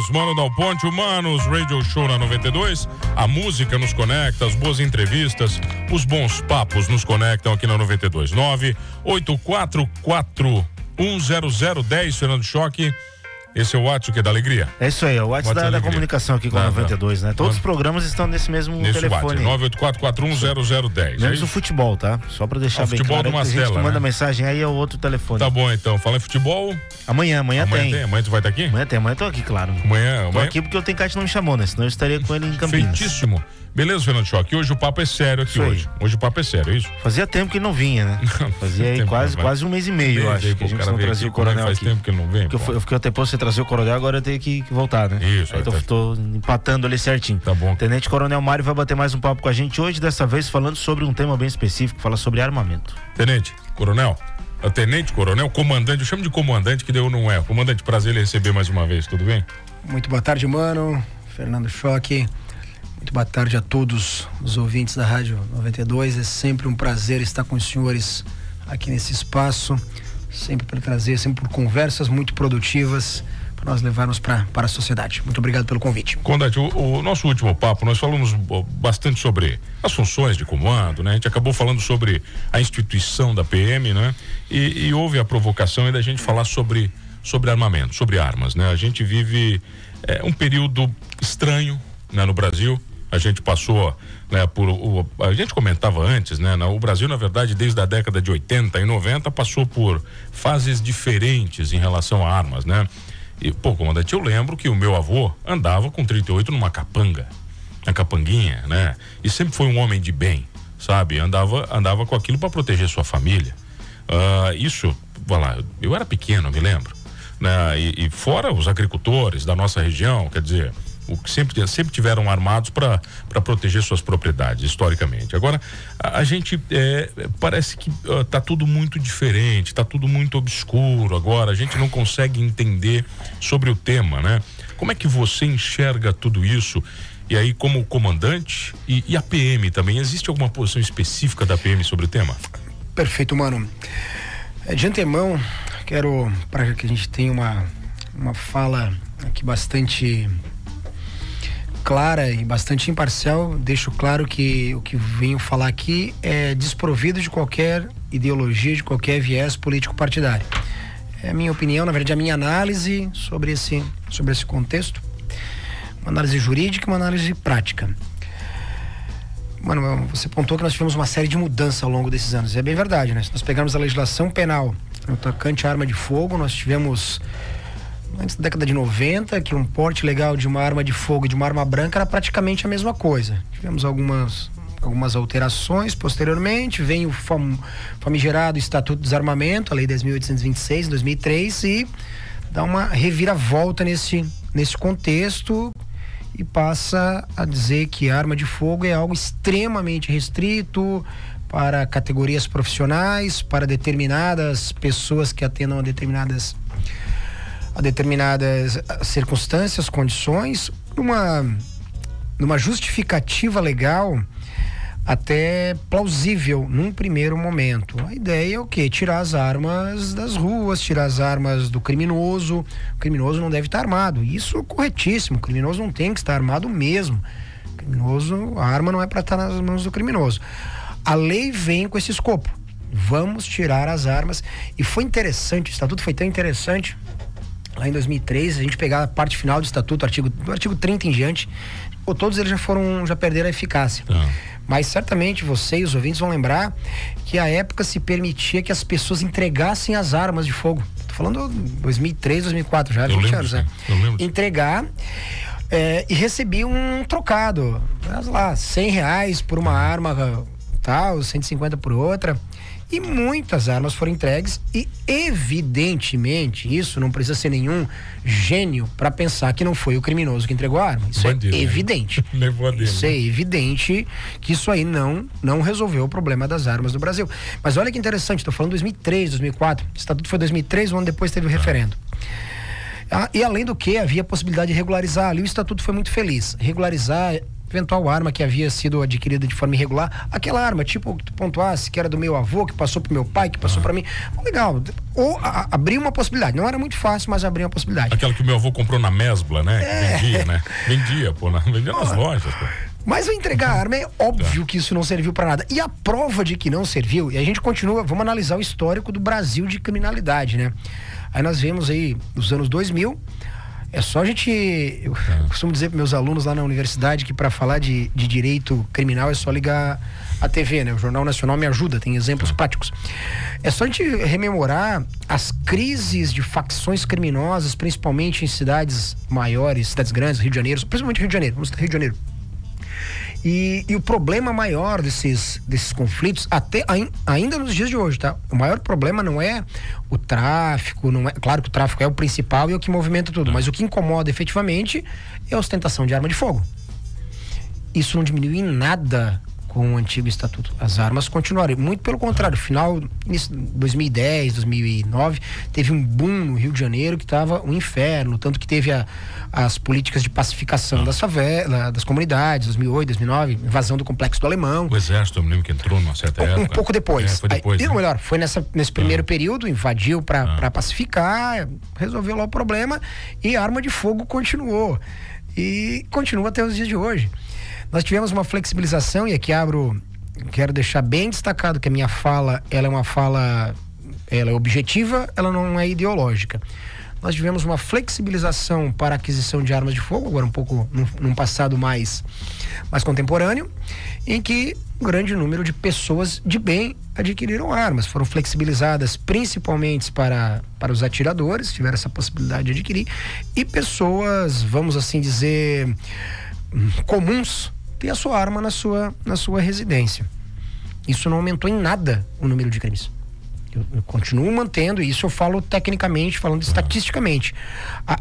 Humanos, Mano Dal Ponte, Humanos, Radio Show na 92. A música nos conecta, as boas entrevistas, os bons papos nos conectam aqui na 92. 984410010, Fernando Choque. Esse é o WhatsApp que é da alegria. É isso aí, é o WhatsApp da comunicação aqui com a 92, né? Todos os programas estão nesse mesmo telefone. 984410010. Menos o futebol, tá? Só pra deixar bem futebol claro. do Mastella, a gente que manda né? mensagem aí é o outro telefone. Tá bom, então. Fala em futebol. Amanhã tem. Amanhã tu vai estar aqui? Amanhã eu tô aqui, claro. Amanhã. Tô aqui porque o Tencate não me chamou, né? Senão eu estaria com ele em Campinas. Feitíssimo. Beleza, Fernando Choque. Hoje o papo é sério aqui hoje. Hoje o papo é sério, é isso? Fazia tempo que ele não vinha, né? Fazia aí quase um mês e meio, eu acho, que a gente não trazia o Coronel aqui. Faz tempo que ele não vem. Porque eu fiquei até pra você trazer o Coronel, agora eu tenho que voltar, né? Isso. Aí tô empatando ali certinho. Tá bom. Tenente Coronel Mário vai bater mais um papo com a gente hoje, dessa vez falando sobre um tema bem específico, fala sobre armamento. Tenente, Coronel. Tenente Coronel, comandante, eu chamo de comandante que deu não é. Comandante, prazer em receber mais uma vez, tudo bem? Muito boa tarde, mano. Fernando Choque. Muito boa tarde a todos os ouvintes da Rádio 92. É sempre um prazer estar com os senhores aqui nesse espaço, sempre para trazer, sempre por conversas muito produtivas para nós levarmos para a sociedade. Muito obrigado pelo convite. Comandante, o nosso último papo, nós falamos bastante sobre as funções de comando, né? A gente acabou falando sobre a instituição da PM, né? E houve a provocação da gente falar sobre armamento, sobre armas, né? A gente vive um período estranho, né, no Brasil. A gente passou, né, a gente comentava antes, né, o Brasil, na verdade, desde a década de 80 e 90 passou por fases diferentes em relação a armas, né? E, comandante, eu lembro que o meu avô andava com 38 numa capanga, na capanguinha, né? E sempre foi um homem de bem, sabe? Andava com aquilo para proteger sua família. Isso, vai lá, eu era pequeno, me lembro, né? E fora os agricultores da nossa região, quer dizer, sempre tiveram armados para proteger suas propriedades, historicamente. Agora, a gente parece que tá tudo muito diferente, tá tudo muito obscuro agora, a gente não consegue entender sobre o tema, né? Como é que você enxerga tudo isso? E aí, como comandante e a PM também, existe alguma posição específica da PM sobre o tema? Perfeito, mano. De antemão, quero, para que a gente tenha uma fala aqui bastante clara e bastante imparcial, deixo claro que o que venho falar aqui é desprovido de qualquer ideologia, de qualquer viés político partidário. É a minha opinião, na verdade, a minha análise sobre esse contexto, uma análise jurídica e uma análise prática. Mano, você pontuou que nós tivemos uma série de mudanças ao longo desses anos, é bem verdade, né? Se nós pegarmos a legislação penal no tocante à arma de fogo, nós tivemos antes da década de 90, que um porte legal de uma arma de fogo e de uma arma branca era praticamente a mesma coisa. Tivemos algumas alterações posteriormente, vem o famigerado Estatuto do Desarmamento, a Lei 10.826, em 2003, e dá uma reviravolta nesse contexto e passa a dizer que a arma de fogo é algo extremamente restrito para categorias profissionais, para determinadas pessoas que atendam a determinadas circunstâncias, condições, numa justificativa legal até plausível num primeiro momento. A ideia é o quê? Tirar as armas das ruas, tirar as armas do criminoso. O criminoso não deve estar armado. Isso é corretíssimo. O criminoso não tem que estar armado mesmo. A arma não é para estar nas mãos do criminoso. A lei vem com esse escopo. Vamos tirar as armas. E foi interessante, o estatuto foi tão interessante. Lá em 2003, a gente pegar a parte final do estatuto, do artigo 30 em diante, todos eles já perderam a eficácia. Mas certamente você e os ouvintes vão lembrar que à época se permitia que as pessoas entregassem as armas de fogo. Tô falando 2003, 2004, já há 20 anos, né? Entregar e recebiam um trocado, lá, R$100 por uma arma tal, 150 por outra. E muitas armas foram entregues e, evidentemente, isso não precisa ser nenhum gênio para pensar que não foi o criminoso que entregou a arma. Isso é evidente. Isso é evidente que isso aí não resolveu o problema das armas do Brasil. Mas olha que interessante, estou falando 2003, 2004. O estatuto foi 2003, um ano depois teve o referendo. E além do que, havia a possibilidade de regularizar. Ali o estatuto foi muito feliz. Regularizar eventual arma que havia sido adquirida de forma irregular, aquela arma, tipo, que tu pontuasse, que era do meu avô, que passou pro meu pai, que passou pra mim. Legal. Ou abrir uma possibilidade. Não era muito fácil, mas abrir uma possibilidade. Aquela que o meu avô comprou na Mesbla, né? Vendia, né? Vendia, vendia nas lojas, pô. Mas ao entregar a arma, é óbvio que isso não serviu para nada. E a prova de que não serviu, e a gente continua, vamos analisar o histórico do Brasil de criminalidade, né? Aí nós vemos aí, nos anos 2000, é só a gente... Eu costumo dizer para meus alunos lá na universidade que para falar de direito criminal é só ligar a TV, né? O Jornal Nacional me ajuda, tem exemplos práticos. É só a gente rememorar as crises de facções criminosas, principalmente em cidades maiores, cidades grandes, Rio de Janeiro, principalmente Rio de Janeiro, vamos citar Rio de Janeiro. E o problema maior desses conflitos, ainda nos dias de hoje, tá? O maior problema não é o tráfico, não é, claro que o tráfico é o principal e é o que movimenta tudo, mas o que incomoda efetivamente é a ostentação de arma de fogo. Isso não diminuiu em nada com o antigo estatuto. As armas continuaram. Muito pelo contrário, início de 2010, 2009, teve um boom no Rio de Janeiro que estava um inferno, tanto que teve as políticas de pacificação das favelas, das comunidades, 2008, 2009, invasão do Complexo do Alemão. O Exército, eu me lembro que entrou numa certa época. Um pouco depois. Foi depois. Ou melhor, foi nesse primeiro período, invadiu para pacificar, resolveu lá o problema e a arma de fogo continuou. E continua até os dias de hoje. Nós tivemos uma flexibilização, e aqui quero deixar bem destacado que a minha fala, ela é objetiva, ela não é ideológica. Nós tivemos uma flexibilização para a aquisição de armas de fogo, agora um pouco num passado mais contemporâneo, em que um grande número de pessoas de bem adquiriram armas, foram flexibilizadas principalmente para os atiradores, tiveram essa possibilidade de adquirir, e pessoas, vamos assim dizer, comuns, ter a sua arma na sua residência. Isso não aumentou em nada o número de crimes. Eu continuo mantendo, e isso eu falo tecnicamente, falando estatisticamente.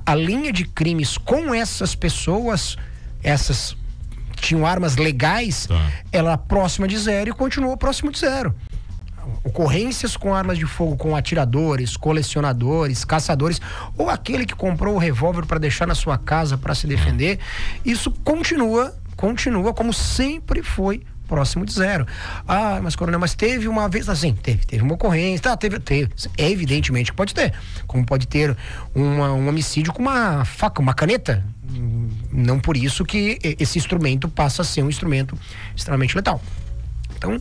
A linha de crimes com essas pessoas, essas tinham armas legais, ela próxima de zero e continuou próximo de zero. Ocorrências com armas de fogo com atiradores, colecionadores, caçadores, ou aquele que comprou o revólver para deixar na sua casa para se defender, isso continua como sempre foi próximo de zero. Mas coronel, mas teve uma vez assim, teve uma ocorrência, teve, evidentemente que pode ter, como pode ter um homicídio com uma faca, uma caneta, não por isso que esse instrumento passa a ser um instrumento extremamente letal. Então,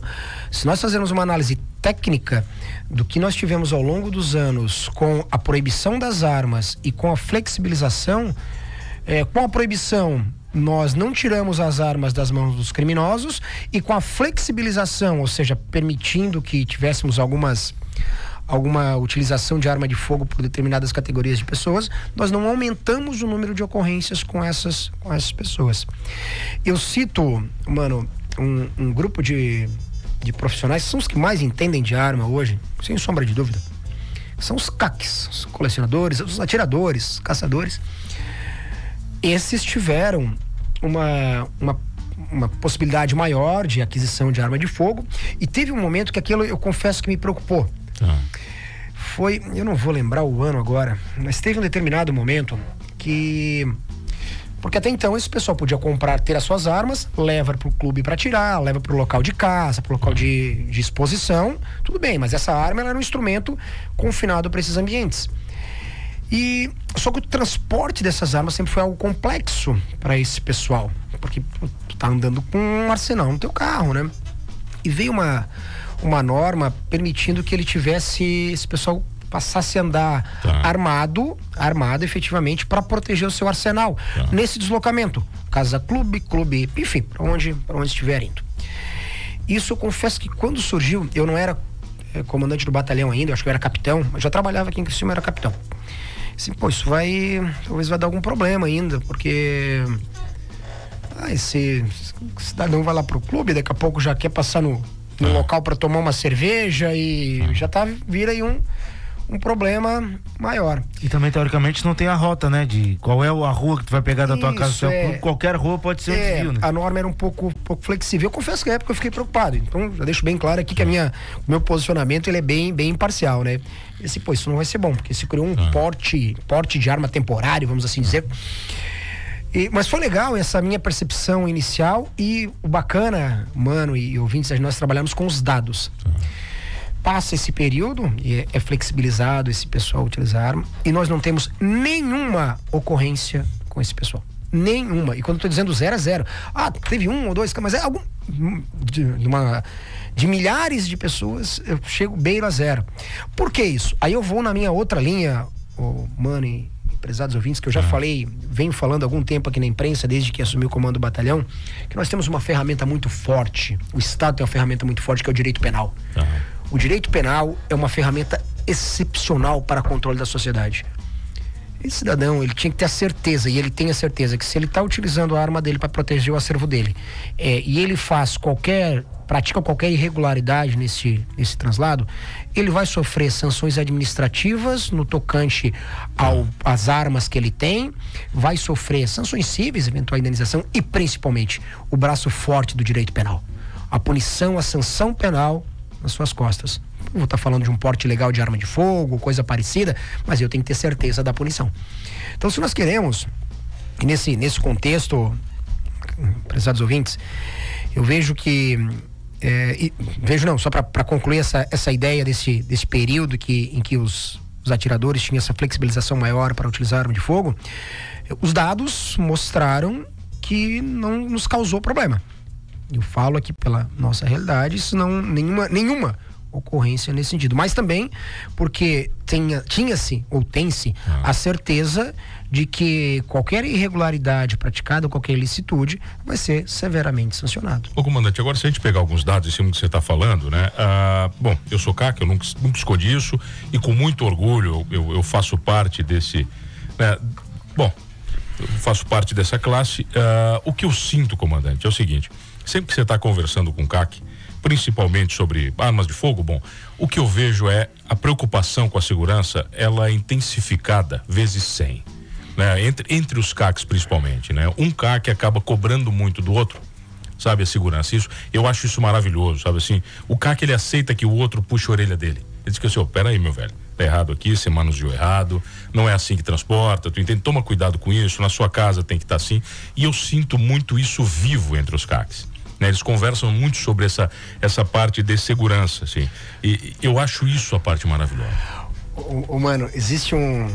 se nós fazermos uma análise técnica do que nós tivemos ao longo dos anos com a proibição das armas e com a flexibilização, com a proibição nós não tiramos as armas das mãos dos criminosos, e com a flexibilização, ou seja, permitindo que tivéssemos alguma utilização de arma de fogo por determinadas categorias de pessoas, nós não aumentamos o número de ocorrências com essas pessoas. Eu cito, um grupo de profissionais, são os que mais entendem de arma hoje, sem sombra de dúvida. São os CACs, os colecionadores, os atiradores, caçadores. Esses tiveram uma possibilidade maior de aquisição de arma de fogo, e teve um momento que aquilo, eu confesso que me preocupou. Foi, eu não vou lembrar o ano agora, mas teve um determinado momento que... Porque até então esse pessoal podia ter as suas armas, leva pro clube para atirar, leva pro local de caça, pro local de exposição, tudo bem, mas essa arma ela era um instrumento confinado para esses ambientes. Só que o transporte dessas armas sempre foi algo complexo para esse pessoal, porque tu tá andando com um arsenal no teu carro, né? E veio uma norma permitindo que esse pessoal passasse a andar armado efetivamente para proteger o seu arsenal nesse deslocamento, casa, clube, enfim, para onde estiver indo. Isso eu confesso que quando surgiu, eu não era comandante do batalhão ainda, eu acho que eu era capitão, mas já trabalhava aqui em Criciúma, eu era capitão. Assim, isso talvez vai dar algum problema ainda, porque esse cidadão vai lá pro clube, daqui a pouco já quer passar no local para tomar uma cerveja e já vira aí um problema maior. E também, teoricamente, não tem a rota, né? De qual é a rua que tu vai pegar da tua casa do seu clube, qualquer rua pode ser um desvio, né? A norma era um pouco flexível. Eu confesso que na época eu fiquei preocupado. Então, já deixo bem claro aqui que o meu posicionamento ele é bem imparcial, né? Isso não vai ser bom, porque se criou um porte de arma temporário, vamos assim dizer. Mas foi legal essa minha percepção inicial, e o bacana, mano e ouvintes, nós trabalhamos com os dados. Passa esse período e é flexibilizado esse pessoal utilizar arma, e nós não temos nenhuma ocorrência com esse pessoal. Nenhuma. E quando eu tô dizendo 0 a 0, teve 1 ou 2, mas é algum de milhares de pessoas, eu chego beiro a 0. Por que isso? Aí eu vou na minha outra linha, mano e prezados ouvintes, que eu já falei, venho falando há algum tempo aqui na imprensa, desde que assumi o comando do batalhão, que nós temos uma ferramenta muito forte. O Estado tem uma ferramenta muito forte, que é o direito penal. O direito penal é uma ferramenta excepcional para controle da sociedade. Esse cidadão, ele tinha que ter a certeza, e ele tem a certeza, que se ele está utilizando a arma dele para proteger o acervo dele, e ele pratica qualquer irregularidade nesse translado, ele vai sofrer sanções administrativas no tocante às armas que ele tem, vai sofrer sanções cíveis, eventual indenização, e principalmente o braço forte do direito penal. A punição, a sanção penal nas suas costas. Eu vou estar falando de um porte ilegal de arma de fogo, coisa parecida, mas eu tenho que ter certeza da punição. Então, se nós queremos, nesse contexto, prezados ouvintes, eu vejo que só para concluir essa ideia desse período em que os atiradores tinham essa flexibilização maior para utilizar arma de fogo, os dados mostraram que não nos causou problema. Eu falo aqui pela nossa realidade, isso não, nenhuma ocorrência nesse sentido, mas também porque tinha-se ou tem-se a certeza de que qualquer irregularidade praticada, qualquer ilicitude, vai ser severamente sancionado. Ô comandante, agora se a gente pegar alguns dados em cima do que você está falando, né? Bom, eu sou CAC, eu nunca escondi isso, e com muito orgulho eu faço parte desse, né? Bom, eu faço parte dessa classe. O que eu sinto, comandante, é o seguinte: sempre que você está conversando com o CAC, principalmente sobre armas de fogo, bom, o que eu vejo é a preocupação com a segurança, ela é intensificada vezes 100, né? Entre os CACs principalmente, né? Um CAC acaba cobrando muito do outro, sabe, a segurança. Eu acho isso maravilhoso, sabe assim, o CAC, ele aceita que o outro puxe a orelha dele. Ele diz que assim, peraí, meu velho, tá errado aqui, você manuseou errado, não é assim que transporta, tu entende? Toma cuidado com isso, na sua casa tem que estar assim, e eu sinto muito isso vivo entre os CACs. Né, eles conversam muito sobre essa parte de segurança, assim, e eu acho isso a parte maravilhosa. Mano, existe um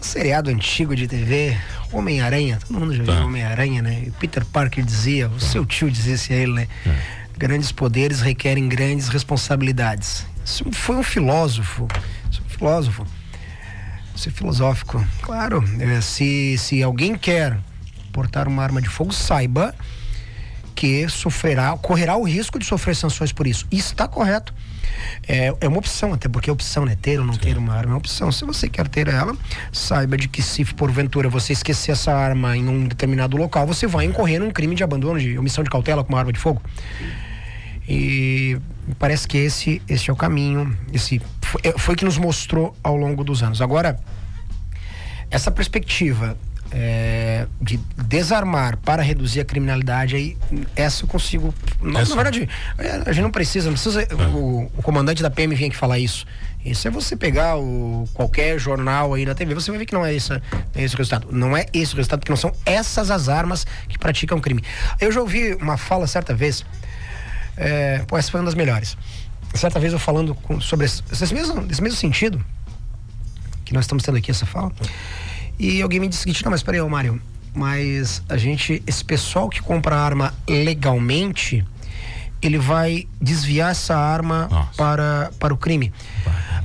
seriado antigo de TV, Homem-Aranha, todo mundo já viu Homem-Aranha, né? Peter Parker dizia, o seu tio dizia a ele, né? Grandes poderes requerem grandes responsabilidades. Isso foi um filósofo, isso é filosófico. Claro, se alguém quer portar uma arma de fogo, saiba que correrá o risco de sofrer sanções por isso. Isso está correto. É uma opção, até porque a opção, né? Ter ou não ter uma arma é uma opção. Se você quer ter ela, saiba de que se porventura você esquecer essa arma em um determinado local, você vai incorrer num crime de abandono, de omissão de cautela com uma arma de fogo. E parece que esse é o caminho. Foi que nos mostrou ao longo dos anos. Agora, essa perspectiva de desarmar para reduzir a criminalidade, aí essa eu consigo. Na verdade, a gente não precisa o comandante da PM vir aqui falar isso. Isso é você pegar qualquer jornal aí na TV, você vai ver que não é esse o resultado. Não é esse o resultado, porque não são essas as armas que praticam crime. Eu já ouvi uma fala certa vez, essa foi uma das melhores. Certa vez eu falando sobre esse mesmo sentido que nós estamos tendo aqui, essa fala. E alguém me disse o seguinte: não, mas peraí, Mário, mas esse pessoal que compra arma legalmente, ele vai desviar essa arma para o crime.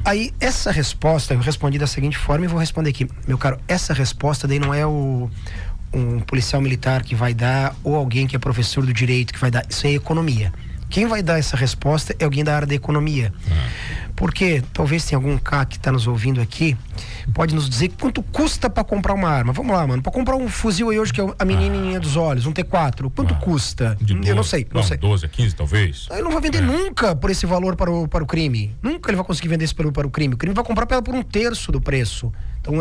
Aí, essa resposta, eu respondi da seguinte forma e vou responder aqui. Meu caro, essa resposta daí não é um policial militar que vai dar, ou alguém que é professor do direito que vai dar. Isso é economia. Quem vai dar essa resposta é alguém da área da economia. Porque talvez tenha algum CAC que está nos ouvindo aqui, pode nos dizer quanto custa para comprar uma arma. Vamos lá, mano, para comprar um fuzil aí hoje, que é a menininha dos olhos, um T4, quanto custa? Eu não sei. 12, 15 talvez. Ele não vai vender nunca por esse valor para o crime. Nunca ele vai conseguir vender isso para o crime. O crime vai comprar por 1/3 do preço. Então,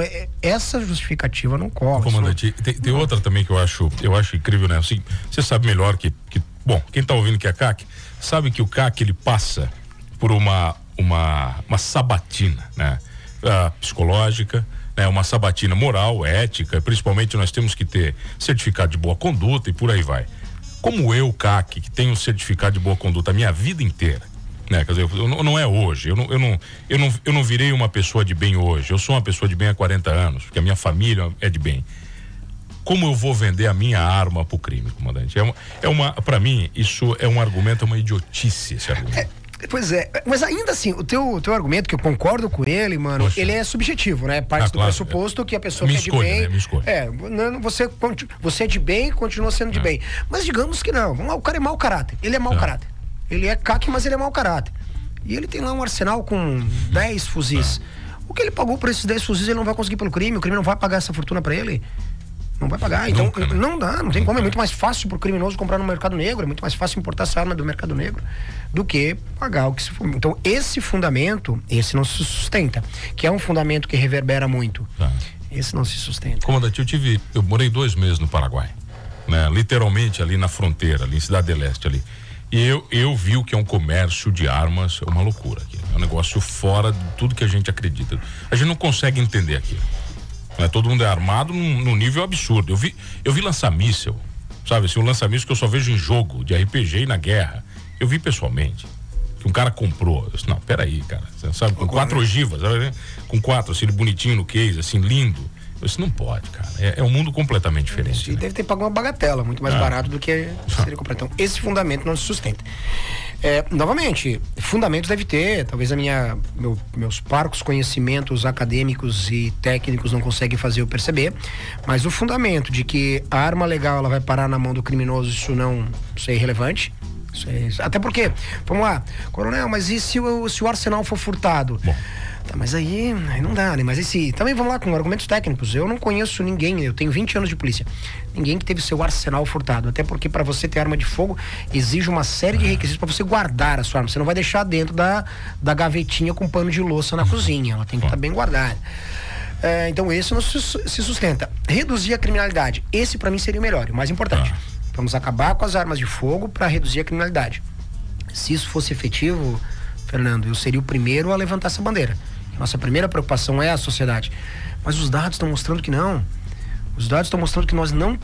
essa justificativa não corre. Comandante, tem outra também que eu acho incrível, né? Assim, você sabe melhor que bom, quem tá ouvindo que é CAC, sabe que o CAC, ele passa por uma sabatina, né? Psicológica, né, uma sabatina moral, ética, principalmente nós temos que ter certificado de boa conduta e por aí vai. Como eu, CAC, que tenho certificado de boa conduta a minha vida inteira, né? Quer dizer, não é hoje, eu não virei uma pessoa de bem hoje, eu sou uma pessoa de bem há 40 anos, porque a minha família é de bem. Como eu vou vender a minha arma pro crime, comandante? Para mim, isso é um argumento, é uma idiotice esse argumento. Pois é, mas ainda assim, o teu argumento, que eu concordo com ele, mano, Poxa. Ele é subjetivo, né? Parte do pressuposto que a pessoa quer de bem. Né? Me escolhe. Você é de bem, continua sendo de bem. Mas digamos que não, vamos lá, o cara é mau caráter. Ele é mau caráter. Ele é CAC, mas ele é mau caráter. E ele tem lá um arsenal com 10 fuzis. O que ele pagou por esses 10 fuzis, ele não vai conseguir pelo crime, o crime não vai pagar essa fortuna pra ele. Não vai pagar, então nunca, né? Não dá, não tem como, é muito mais fácil pro criminoso comprar no mercado negro, é muito mais fácil importar essa arma do mercado negro do que pagar o que se for. Então esse fundamento, esse não se sustenta, que é um fundamento que reverbera muito. Esse não se sustenta. Comandante, eu morei 2 meses no Paraguai, né? Literalmente ali na fronteira, ali em Cidade del Este ali. E eu vi o que é um comércio de armas, é uma loucura aqui, é um negócio fora de tudo que a gente acredita. A gente não consegue entender aquilo. Todo mundo é armado num nível absurdo. Eu vi lança-míssel, sabe assim, um lança-míssel que eu só vejo em jogo de RPG e na guerra. Eu vi pessoalmente, que um cara comprou. Eu disse, não, peraí, cara, você sabe, com 4 ogivas, sabe? Com 4, assim, bonitinho no case, assim, lindo. Eu disse, não pode, cara, é um mundo completamente diferente. E deve ter pago uma bagatela, muito mais barato do que seria comprar. Então, esse fundamento não se sustenta. Novamente, fundamentos deve ter, talvez meus parcos conhecimentos acadêmicos e técnicos não conseguem fazer eu perceber, mas o fundamento de que a arma legal ela vai parar na mão do criminoso, isso é irrelevante. Até porque, vamos lá, coronel, mas e se o arsenal for furtado? Bom. Tá, mas aí não dá, né? Mas também vamos lá com argumentos técnicos. Eu não conheço ninguém, eu tenho 20 anos de polícia, ninguém que teve seu arsenal furtado. Até porque para você ter arma de fogo exige uma série de requisitos para você guardar a sua arma. Você não vai deixar dentro da gavetinha com pano de louça na cozinha, ela tem que estar bem guardada. Então esse não se sustenta. Reduzir a criminalidade, esse para mim seria o melhor, o mais importante. Vamos acabar com as armas de fogo para reduzir a criminalidade. Se isso fosse efetivo, Fernando, eu seria o primeiro a levantar essa bandeira. Nossa primeira preocupação é a sociedade. Mas os dados estão mostrando que não. Os dados estão mostrando que nós não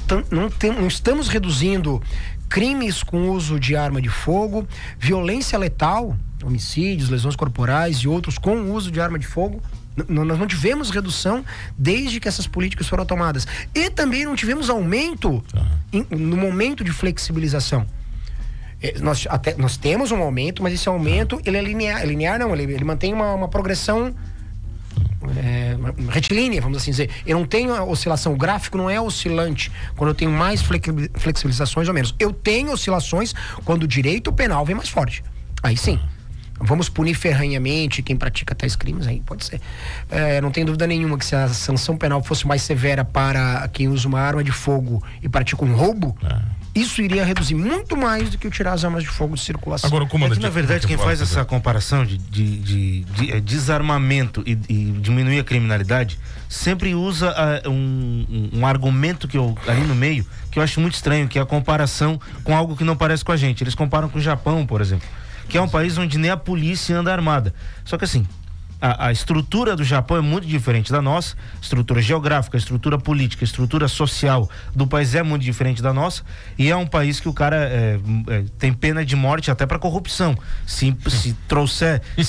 estamos reduzindo crimes com uso de arma de fogo, violência letal, homicídios, lesões corporais e outros com o uso de arma de fogo. Nós não tivemos redução desde que essas políticas foram tomadas. E também não tivemos aumento no momento de flexibilização. Nós temos um aumento, mas esse aumento ele é linear. Linear não, ele mantém uma progressão retilínea, vamos assim dizer. Eu não tenho a oscilação, o gráfico não é oscilante quando eu tenho mais flexibilizações ou menos. Eu tenho oscilações quando o direito penal vem mais forte. Aí sim. Vamos punir ferranhamente quem pratica tais crimes, aí pode ser. Não tem dúvida nenhuma que se a sanção penal fosse mais severa para quem usa uma arma de fogo e pratica um roubo, isso iria reduzir muito mais do que tirar as armas de fogo de circulação. Agora, comandante, na verdade, quem faz essa comparação de desarmamento e diminuir a criminalidade sempre usa um argumento que ali no meio, que eu acho muito estranho, que é a comparação com algo que não parece com a gente. Eles comparam com o Japão, por exemplo, que é um país onde nem a polícia anda armada. Só que assim, a estrutura do Japão é muito diferente da nossa, estrutura geográfica, estrutura política, estrutura social do país é muito diferente da nossa, e é um país que o cara tem pena de morte até para corrupção. Se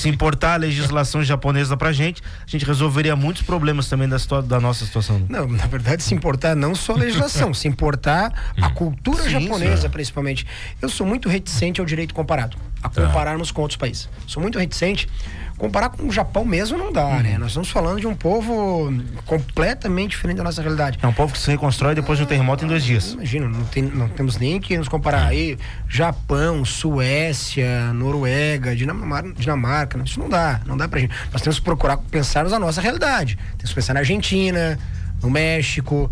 importar a legislação japonesa pra gente, a gente resolveria muitos problemas também da nossa situação. Não, na verdade, se importar não só a legislação, se importar a cultura japonesa, principalmente. Eu sou muito reticente ao direito comparado, a compararmos com outros países. Sou muito reticente. Comparar com o Japão mesmo não dá, né? Nós estamos falando de um povo completamente diferente da nossa realidade. É um povo que se reconstrói depois de um terremoto em 2 dias. Imagina, não temos nem que nos comparar aí. Japão, Suécia, Noruega, Dinamarca, isso não dá pra gente. Nós temos que procurar pensar na nossa realidade. Temos que pensar na Argentina, no México.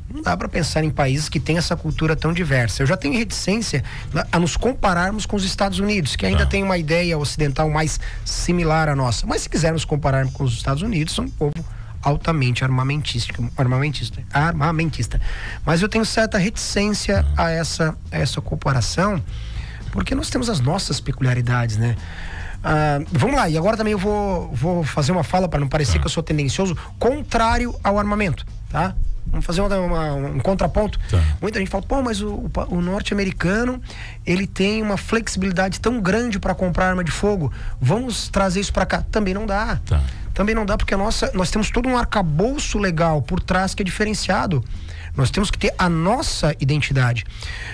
Não dá para pensar em países que têm essa cultura tão diversa. Eu já tenho reticência a nos compararmos com os Estados Unidos, que ainda tem uma ideia ocidental mais similar à nossa. Mas se quisermos comparar com os Estados Unidos, são um povo altamente armamentista. Mas eu tenho certa reticência a essa comparação, porque nós temos as nossas peculiaridades, né? Vamos lá, e agora também eu vou fazer uma fala para não parecer que eu sou tendencioso, contrário ao armamento, tá? Vamos fazer um contraponto. Muita gente fala, pô, mas o norte-americano, ele tem uma flexibilidade tão grande para comprar arma de fogo, vamos trazer isso para cá. Também não dá. Também não dá, porque nós temos todo um arcabouço legal por trás que é diferenciado. Nós temos que ter a nossa identidade.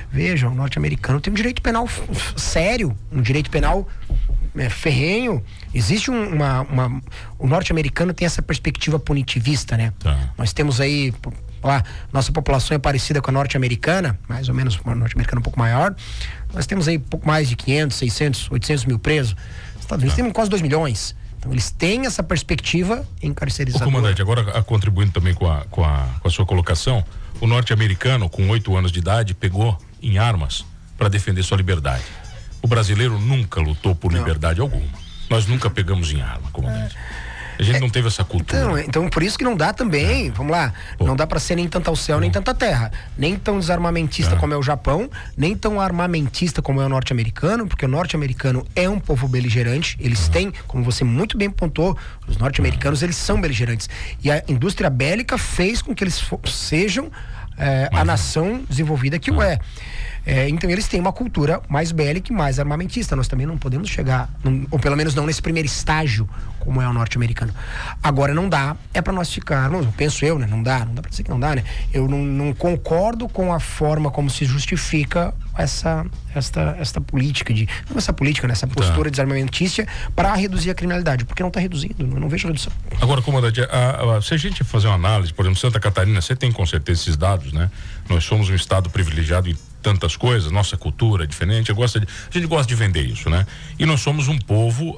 Veja, o norte-americano tem um direito penal sério, um direito penal ferrenho. Existe o norte-americano tem essa perspectiva punitivista, né? Nós temos aí, nossa população é parecida com a norte-americana, mais ou menos, a norte-americana um pouco maior. Nós temos aí pouco mais de 500, 600, 800 mil presos. Os Estados Unidos tem quase 2 milhões. Então eles têm essa perspectiva encarcerizadora. Comandante, agora contribuindo também com a sua colocação, o norte-americano com 8 anos de idade pegou em armas para defender sua liberdade. O brasileiro nunca lutou por liberdade alguma. Nós nunca pegamos em arma, comandante. A gente não teve essa cultura. Então por isso que não dá também, vamos lá, não dá para ser nem tanto ao céu, nem tanta terra. Nem tão desarmamentista como é o Japão, nem tão armamentista como é o norte-americano, porque o norte-americano é um povo beligerante, eles têm, como você muito bem pontuou, os norte-americanos, eles são beligerantes. E a indústria bélica fez com que eles sejam a nação desenvolvida que o é. Então eles têm uma cultura mais bélica e mais armamentista. Nós também não podemos chegar, ou pelo menos não nesse primeiro estágio, como é o norte-americano. Agora não dá, é para nós ficarmos, penso eu, né? Não dá para dizer que não dá, né? Eu não concordo com a forma como se justifica essa política não essa política, né? Essa postura desarmamentícia para reduzir a criminalidade, porque não está reduzindo, eu não vejo redução. Agora, comandante, se a gente fazer uma análise, por exemplo, Santa Catarina, você tem com certeza esses dados, né? Nós somos um estado privilegiado em tantas coisas, nossa cultura é diferente, a gente gosta de vender isso, né? E nós somos um povo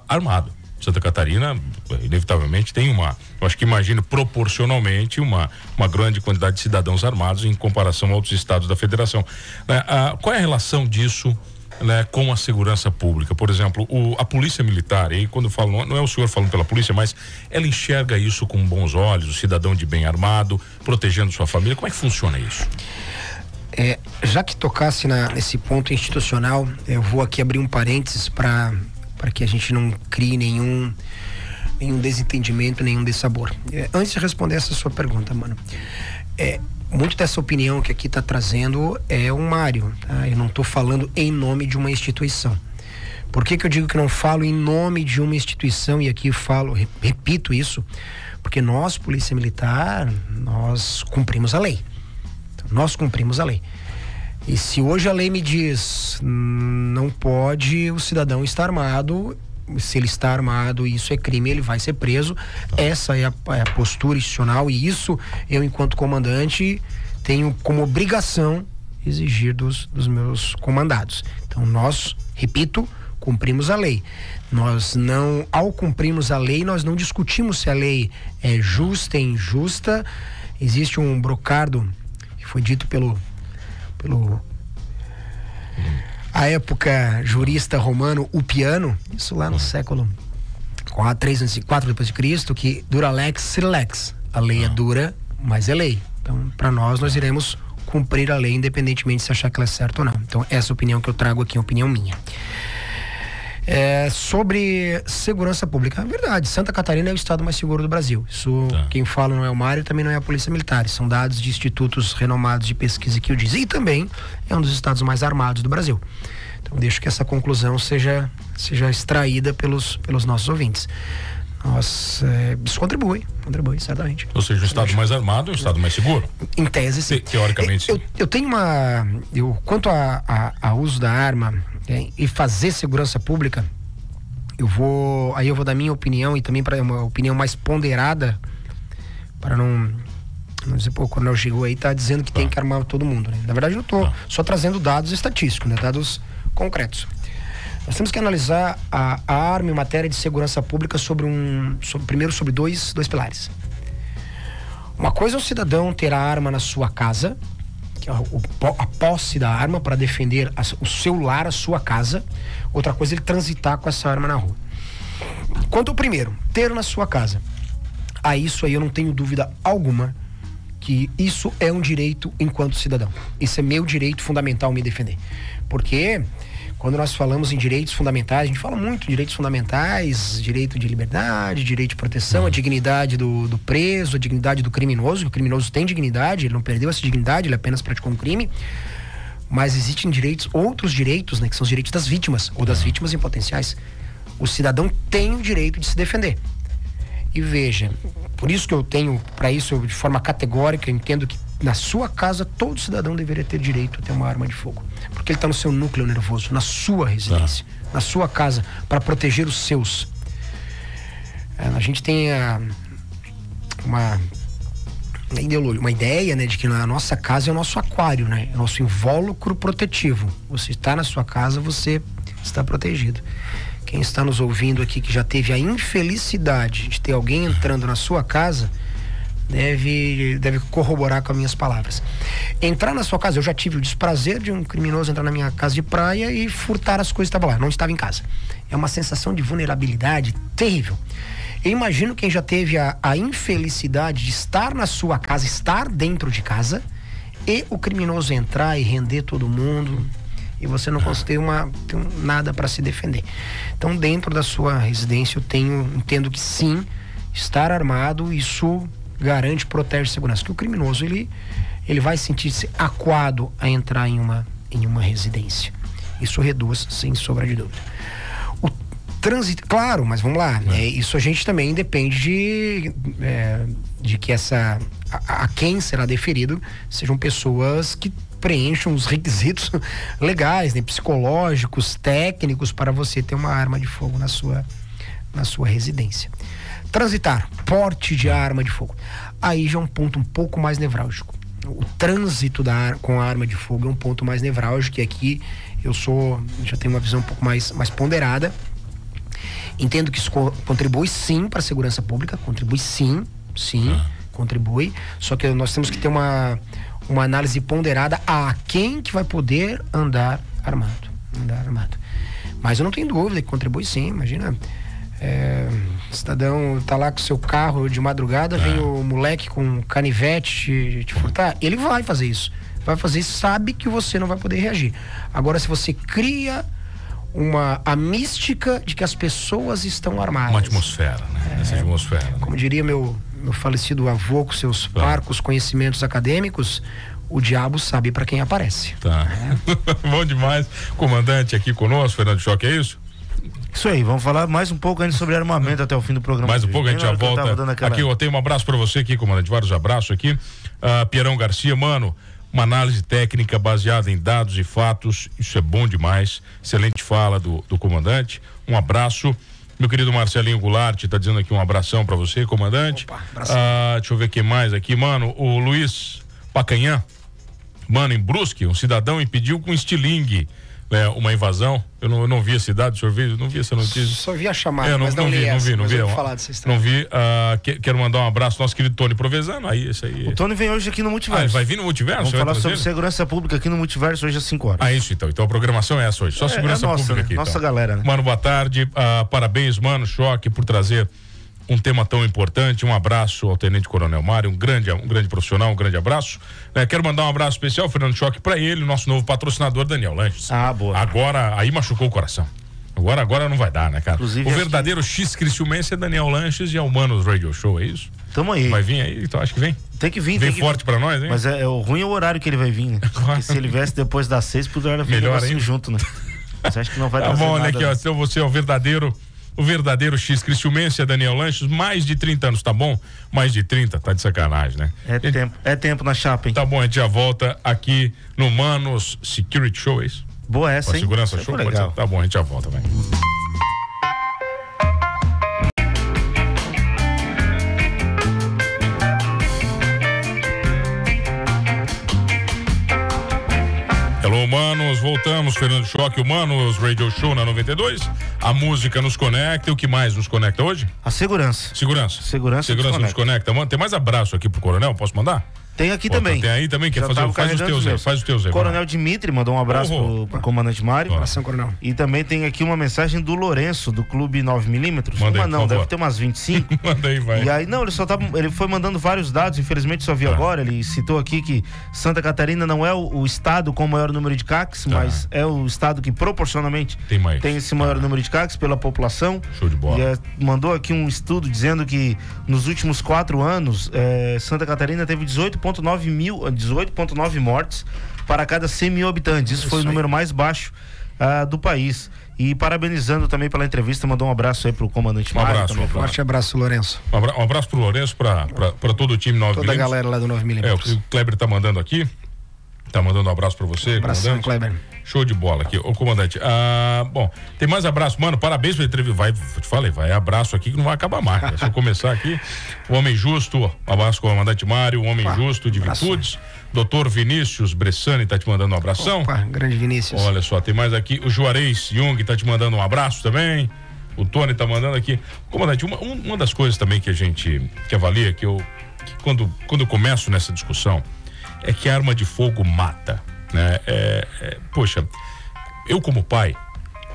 armado. Santa Catarina, inevitavelmente, tem eu acho que imagino proporcionalmente uma grande quantidade de cidadãos armados em comparação a outros estados da federação. Qual é a relação disso, né, com a segurança pública? Por exemplo, a polícia militar, e quando eu falo, não é o senhor falando pela polícia, mas ela enxerga isso com bons olhos, o cidadão de bem armado, protegendo sua família. Como é que funciona isso? Já que tocasse nesse ponto institucional, eu vou aqui abrir um parênteses para que a gente não crie nenhum desentendimento, nenhum dissabor. Antes de responder essa sua pergunta, mano, muito dessa opinião que aqui está trazendo é o Mário, tá? Eu não estou falando em nome de uma instituição. Por que eu digo que não falo em nome de uma instituição? E aqui eu repito isso, porque nós, Polícia Militar, nós cumprimos a lei. Nós cumprimos a lei. E se hoje a lei me diz não pode o cidadão estar armado, se ele está armado e isso é crime, ele vai ser preso. Essa é a postura institucional, e isso eu, enquanto comandante, tenho como obrigação exigir dos meus comandados. Então nós, repito, cumprimos a lei. Ao cumprirmos a lei, nós não discutimos se a lei é justa, é injusta. Existe um brocardo que foi dito pelo a época jurista romano Ulpiano, isso lá no século 4 depois de Cristo, que dura lex sed lex, a lei é dura, mas é lei. Então, para nós iremos cumprir a lei, independentemente se achar que ela é certa ou não. Então, essa opinião que eu trago aqui é uma opinião minha. Sobre segurança pública, é verdade, Santa Catarina é o estado mais seguro do Brasil. Isso, quem fala não é o Mário, também não é a Polícia Militar, são dados de institutos renomados de pesquisa que o dizem, e também é um dos estados mais armados do Brasil. Então deixo que essa conclusão seja extraída pelos nossos ouvintes. Isso contribui, certamente. Ou seja, o estado mais armado é o estado mais seguro? Em tese, sim. Teoricamente, sim. Eu tenho quanto a uso da arma e fazer segurança pública, eu vou dar minha opinião, e também para uma opinião mais ponderada, para não dizer, o coronel chegou aí, tá dizendo que tem que armar todo mundo, né? Na verdade, eu tô só trazendo dados estatísticos, né? Dados concretos. Nós temos que analisar a arma em matéria de segurança pública primeiro sobre dois pilares. Uma coisa é o cidadão ter a arma na sua casa, que é a posse da arma para defender o seu lar, a sua casa. Outra coisa é ele transitar com essa arma na rua. Quanto ao primeiro, ter na sua casa, isso aí eu não tenho dúvida alguma que isso é um direito enquanto cidadão. Isso é meu direito fundamental, me defender. Porque Quando nós falamos em direitos fundamentais, a gente fala muito em direitos fundamentais, direito de liberdade, direito de proteção, a dignidade do preso, a dignidade do criminoso. O criminoso tem dignidade, ele não perdeu essa dignidade, ele apenas praticou um crime. Mas existem outros direitos, né, que são os direitos das vítimas, ou das vítimas em potenciais. O cidadão tem o direito de se defender. E veja, por isso que eu tenho, para isso, de forma categórica, eu entendo que na sua casa todo cidadão deveria ter direito a ter uma arma de fogo. Porque ele está no seu núcleo nervoso, na sua residência, na sua casa, para proteger os seus. A gente tem uma ideia, né, de que a nossa casa é o nosso aquário, né? É o nosso invólucro protetivo. Você está na sua casa, você está protegido. Quem está nos ouvindo aqui que já teve a infelicidade de ter alguém entrando na sua casa, deve corroborar com as minhas palavras. Entrar na sua casa, eu já tive o desprazer de um criminoso entrar na minha casa de praia e furtar as coisas que estavam lá, não estava em casa. É uma sensação de vulnerabilidade terrível. Eu imagino quem já teve a infelicidade de estar na sua casa, estar dentro de casa, e o criminoso entrar e render todo mundo, e você não consegue ter nada para se defender. Então, dentro da sua residência, entendo que sim, estar armado, isso garante, protege segurança. Que o criminoso, ele vai sentir-se acuado a entrar em uma residência. Isso reduz, sem sombra de dúvida. O trânsito, claro, mas vamos lá, isso a gente também depende de que a quem será deferido sejam pessoas que preencham os requisitos legais, né, psicológicos, técnicos, para você ter uma arma de fogo na sua residência. Transitar, porte de arma de fogo. Aí já é um ponto um pouco mais nevrálgico. O trânsito com a arma de fogo é um ponto mais nevrálgico, e aqui já tenho uma visão um pouco mais ponderada. Entendo que isso contribui sim para a segurança pública, contribui sim, contribui, só que nós temos que ter uma análise ponderada a quem que vai poder andar armado. Mas eu não tenho dúvida que contribui sim. Imagina, o cidadão tá lá com seu carro de madrugada, vem o moleque com canivete te furtar, ele vai fazer isso, sabe que você não vai poder reagir. Agora, se você cria a mística de que as pessoas estão armadas, uma atmosfera, né? Essa atmosfera, né? Como diria meu falecido avô, com seus parcos conhecimentos acadêmicos, o diabo sabe para quem aparece. Tá. Bom demais. Comandante aqui conosco, Fernando Choque, é isso? Isso aí, vamos falar mais um pouco ainda sobre armamento até o fim do programa. Mais um pouco, a gente já volta. Aqui, eu tenho um abraço para você aqui, comandante, vários abraços aqui. Pierão Garcia, mano, uma análise técnica baseada em dados e fatos, isso é bom demais. Excelente fala do comandante. Um abraço. Meu querido Marcelinho Goulart tá dizendo aqui um abração para você, comandante. Opa, deixa eu ver quem mais aqui, mano. O Luiz Pacanhã, mano, em Brusque, um cidadão impediu com estilingue uma invasão. Eu não vi a cidade, o senhor viu? Não vi essa notícia. Só vi a chamada, mas não vi. Não vi. Quero mandar um abraço ao nosso querido Tony Provezano. Esse aí. O Tony vem hoje aqui no Multiverso. Ele vai vir no Multiverso? Vamos falar sobre segurança pública aqui no Multiverso hoje às 5 horas. Isso então. Então a programação é essa hoje. Só segurança pública aqui. Nossa então. Galera, né? Mano, boa tarde. Parabéns, mano, Choque, por trazer um tema tão importante. Um abraço ao Tenente Coronel Mário, um grande profissional, um grande abraço. Quero mandar um abraço especial, Fernando Choque, para ele, nosso novo patrocinador, Daniel Lanches. Boa. Agora, aí machucou o coração. Agora não vai dar, né, cara? Inclusive, o verdadeiro X Criciumense é Daniel Lanches e é o Manos Radio Show, é isso? Tamo aí. Vai vir aí, então acho que vem. Tem que vir. Vem forte pra nós, hein? Mas o ruim é o horário que ele vai vir, né? Porque se ele viesse depois das 6, poderia vir melhor assim junto, né? Mas acho que não vai dar. Tá bom, olha aqui, ó, então você é o verdadeiro X Criciumense, é Daniel Lanches, mais de 30 anos, tá bom? Mais de 30, tá de sacanagem, né? É tempo na chapa, hein? Tá bom, a gente já volta aqui no Manos Security Show, é isso? Boa essa, hein? Segurança Show, legal. Tá bom, a gente já volta, vai. Alô, Manos, voltamos, Fernando Choque, o Manos Radio Show na 92. A música nos conecta. E o que mais nos conecta hoje? A segurança. Segurança nos conecta. Mano, tem mais abraço aqui pro Coronel? Posso mandar? Tem aqui também. Tem aí também, quer fazer, faz os teus aí. Coronel Dimitri mandou um abraço pro comandante Mário. Abração, coronel. E também tem aqui uma mensagem do Lourenço, do Clube 9mm. Manda uma aí, não, deve ter umas 25. Manda aí, vai. E aí, não, ele foi mandando vários dados, infelizmente só vi agora. Ele citou aqui que Santa Catarina não é o estado com o maior número de CACs, mas é o estado que proporcionalmente tem esse maior número de CACs pela população. Show de bola. E mandou aqui um estudo dizendo que nos últimos 4 anos, Santa Catarina teve 18,9 mortes para cada 100 mil habitantes. Isso foi o número mais baixo do país. E parabenizando também pela entrevista, mandou um abraço aí pro comandante Mário. Forte abraço, Lourenço. Um abraço pro Lourenço, pra todo o time 9mm. Toda a galera lá do 9mm. O Kleber tá mandando aqui. Tá mandando um abraço pra você, abração, Kleber. Show de bola aqui, ô comandante. Bom, tem mais abraço, mano, parabéns pela entrevista. Te falei, vai abraço aqui que não vai acabar mais. Se eu começar aqui, o homem justo, abraço comandante Mário, o homem justo de virtudes. Doutor Vinícius Bressani tá te mandando um abração. Opa, grande Vinícius. Olha só, tem mais aqui, o Juarez Jung tá te mandando um abraço também. O Tony tá mandando aqui. Comandante, uma das coisas também que a gente avalia, quando eu começo nessa discussão, é que a arma de fogo mata, né? Poxa, eu como pai,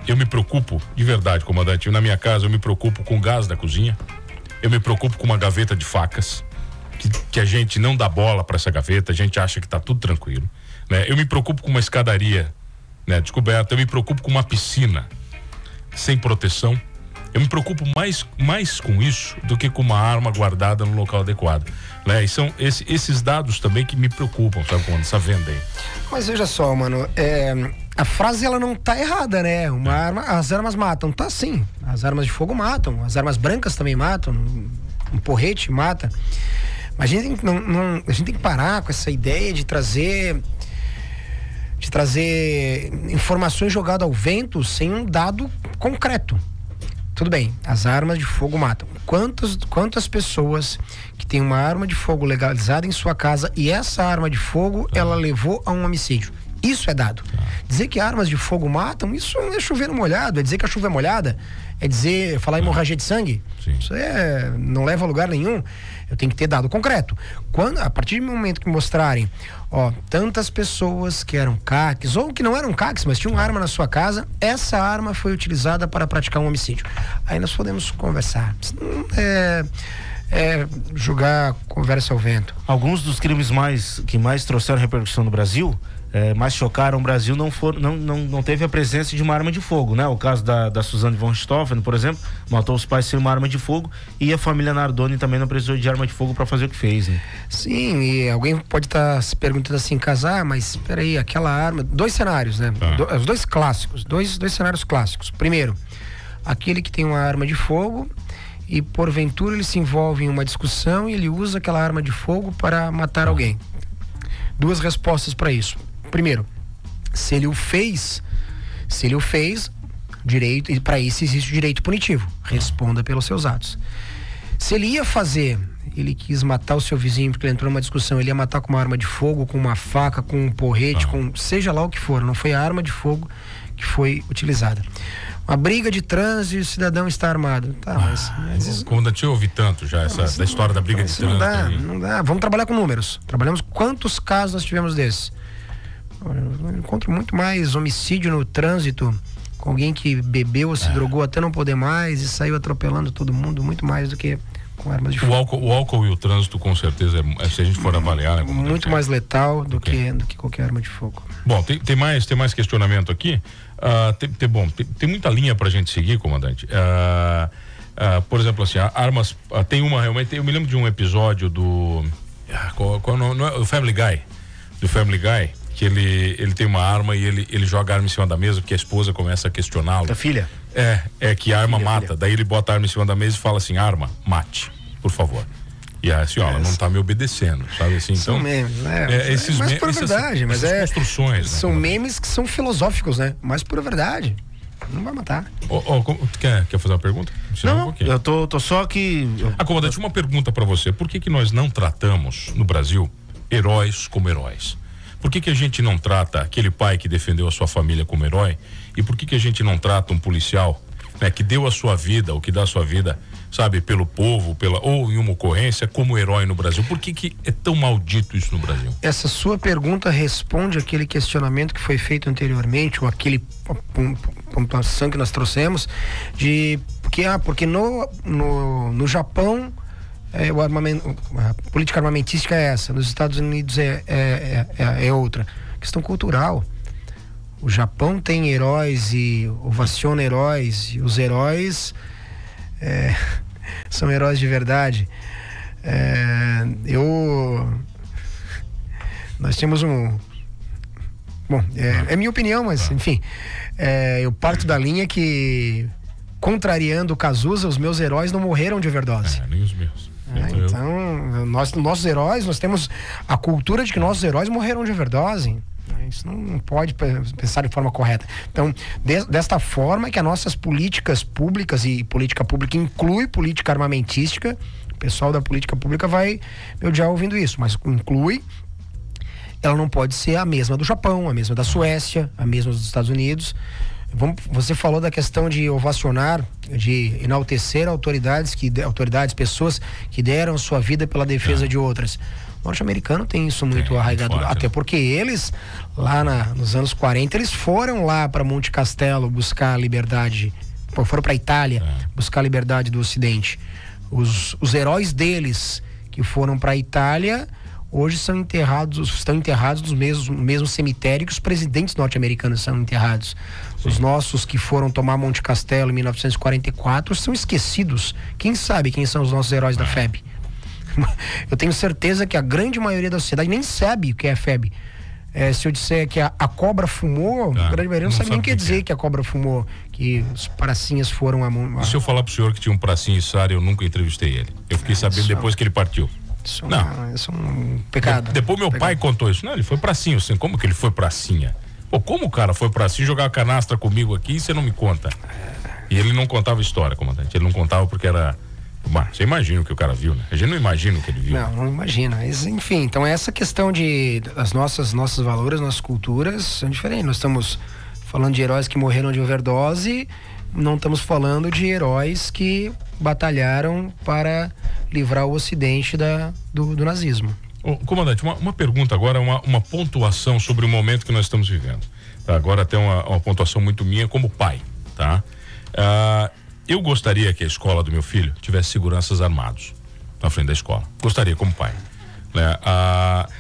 eu me preocupo de verdade, comandante. Na minha casa eu me preocupo com o gás da cozinha, eu me preocupo com uma gaveta de facas, que a gente não dá bola para essa gaveta, a gente acha que tá tudo tranquilo, né? Eu me preocupo com uma escadaria, né, descoberta, eu me preocupo com uma piscina sem proteção. Eu me preocupo mais com isso do que com uma arma guardada no local adequado, né? E são esses dados também que me preocupam, sabe, quando essa venda aí. Mas veja só, mano, a frase ela não tá errada, né? As armas matam, tá sim. As armas de fogo matam, as armas brancas também matam, um porrete mata. Mas a gente tem que parar com essa ideia de trazer informações jogadas ao vento sem um dado concreto. Tudo bem, as armas de fogo matam. Quantas pessoas que têm uma arma de fogo legalizada em sua casa e essa arma de fogo ela levou a um homicídio? Isso é dado. Dizer que armas de fogo matam, isso não é chover no molhado. É dizer que a chuva é molhada, é falar hemorragia de sangue. Sim. Isso não leva a lugar nenhum. Eu tenho que ter dado concreto. A partir do momento que mostrarem, tantas pessoas que eram CACs ou que não eram CACs, mas tinham arma na sua casa, essa arma foi utilizada para praticar um homicídio. Aí nós podemos conversar. Jogar conversa ao vento. Alguns dos crimes que mais trouxeram repercussão no Brasil, mais chocaram o Brasil, não teve a presença de uma arma de fogo, né? O caso da Suzane von Richthofen, por exemplo, matou os pais sem uma arma de fogo, e a família Nardoni também não precisou de arma de fogo para fazer o que fez, né? Sim, e alguém pode estar se perguntando assim, mas peraí, aquela arma, 2 cenários, né? Os 2 clássicos, dois cenários clássicos. Primeiro, aquele que tem uma arma de fogo e porventura ele se envolve em uma discussão e ele usa aquela arma de fogo para matar alguém. 2 respostas para isso. Primeiro, se ele o fez, direito, e para isso existe o direito punitivo. Responda pelos seus atos. Se ele ia fazer, ele quis matar o seu vizinho porque ele entrou numa discussão, ele ia matar com uma arma de fogo, com uma faca, com um porrete, com seja lá o que for, não foi a arma de fogo que foi utilizada. Uma briga de trânsito e o cidadão está armado. Mas comandante, eu ouvi tanto já da história da briga de trânsito. Não dá. Vamos trabalhar com números. Trabalhamos quantos casos nós tivemos desses. Eu encontro muito mais homicídio no trânsito com alguém que bebeu ou se drogou até não poder mais e saiu atropelando todo mundo, muito mais do que com armas de fogo. O álcool e o trânsito, com certeza, se a gente for avaliar, né, muito mais letal do que qualquer arma de fogo. Bom, tem mais questionamento aqui. Tem muita linha pra gente seguir, comandante. Por exemplo, assim, armas, tem uma realmente, eu me lembro de um episódio do Family Guy, que ele tem uma arma e ele joga a arma em cima da mesa porque a esposa começa a questioná-lo. Da filha? Que a arma mata. Daí ele bota a arma em cima da mesa e fala assim: arma, mate, por favor. E a senhora não tá me obedecendo, sabe assim? São então, memes, né? Mas pura verdade, mas construções. São memes que são filosóficos, né? Mas pura verdade. Não vai matar. Quer fazer uma pergunta? Não, eu tô só aqui. Comandante, uma pergunta pra você. Por que nós não tratamos no Brasil heróis como heróis? Por que a gente não trata aquele pai que defendeu a sua família como herói? E por que a gente não trata um policial né, que deu a sua vida, ou que dá a sua vida, sabe, pelo povo, ou em uma ocorrência, como herói no Brasil. Por que é tão maldito isso no Brasil? Essa sua pergunta responde aquele questionamento que foi feito anteriormente, ou aquele pontuação que nós trouxemos, porque no Japão a política armamentística é essa, nos Estados Unidos é outra. Questão cultural. O Japão tem heróis e ovaciona heróis, e os heróis são heróis de verdade. Nós temos bom, é minha opinião, mas enfim, eu parto da linha que, contrariando o Cazuza, os meus heróis não morreram de overdose. Nem os meus. Então, nossos heróis, nós temos a cultura de que nossos heróis morreram de overdose. Isso não pode pensar de forma correta. Então, desta forma que as nossas políticas públicas, e política pública inclui política armamentística, o pessoal da política pública vai me odiar ouvindo isso, mas inclui, ela não pode ser a mesma do Japão, a mesma da Suécia, a mesma dos Estados Unidos. Você falou da questão de ovacionar, de enaltecer autoridades, pessoas que deram sua vida pela defesa de outras. O norte-americano tem isso muito arraigado, até porque eles, lá nos anos 40, eles foram lá para Monte Castelo buscar a liberdade, foram para a Itália buscar a liberdade do Ocidente. Os heróis deles que foram para a Itália hoje estão enterrados no mesmo cemitério que os presidentes norte-americanos são enterrados. Sim. Os nossos que foram tomar Monte Castelo em 1944 são esquecidos. Quem sabe quem são os nossos heróis da FEB? Eu tenho certeza que a grande maioria da sociedade nem sabe o que é a FEB. Se eu disser que a cobra fumou, a grande maioria não sabe nem o que dizer que a cobra fumou, que os pracinhas foram a... E se eu falar pro senhor que tinha um pracinha içara, eu nunca entrevistei ele. Eu fiquei sabendo depois que ele partiu. Isso é um pecado. Depois meu pai contou isso. Não, ele foi pracinho. Assim, como que ele foi pracinha? Pô, como o cara foi pracinho jogar uma canastra comigo aqui e você não me conta? E ele não contava história, comandante. Ele não contava porque era... Você imagina o que o cara viu, né? A gente não imagina o que ele viu. Não imagina. Mas, enfim, então essa questão de as nossos valores, nossas culturas são diferentes. Nós estamos falando de heróis que morreram de overdose, não estamos falando de heróis que batalharam para livrar o Ocidente do nazismo. Comandante, uma pergunta agora, uma pontuação sobre o momento que nós estamos vivendo. Tá? Agora tem uma pontuação muito minha como pai, tá? Eu gostaria que a escola do meu filho tivesse seguranças armados na frente da escola. Gostaria como pai. Né?